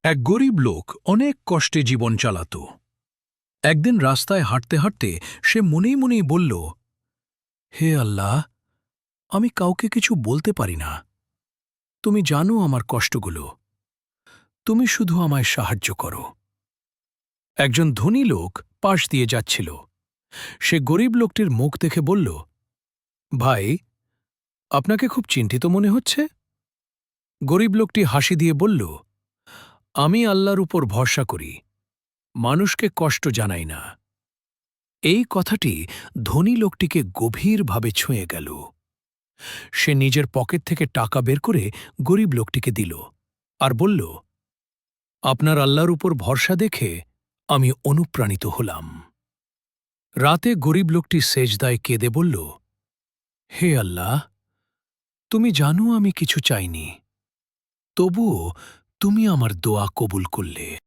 এক গরিব লোক অনেক কষ্টে জীবন চালাত। একদিন রাস্তায় হাঁটতে হাঁটতে সে মনেই মনেই বলল, হে আল্লাহ, আমি কাউকে কিছু বলতে পারি না। তুমি জানো আমার কষ্টগুলো, তুমি শুধু আমায় সাহায্য করো। একজন ধনী লোক পাশ দিয়ে যাচ্ছিল। সে গরিব লোকটির মুখ দেখে বলল, ভাই, আপনাকে খুব চিন্তিত মনে হচ্ছে। গরিব লোকটি হাসি দিয়ে বলল, আমি আল্লাহর উপর ভরসা করি, মানুষকে কষ্ট জানাই না। এই কথাটি ধনী লোকটিকে গভীরভাবে ছুঁয়ে গেল। সে নিজের পকেট থেকে টাকা বের করে গরিব লোকটিকে দিল আর বলল, আপনার আল্লাহর উপর ভরসা দেখে আমি অনুপ্রাণিত হলাম। রাতে গরিব লোকটি সেজদায় কেঁদে বলল, হে আল্লাহ, তুমি জানো আমি কিছু চাইনি, তবুও তুমি আমার দোয়া কবুল করলে।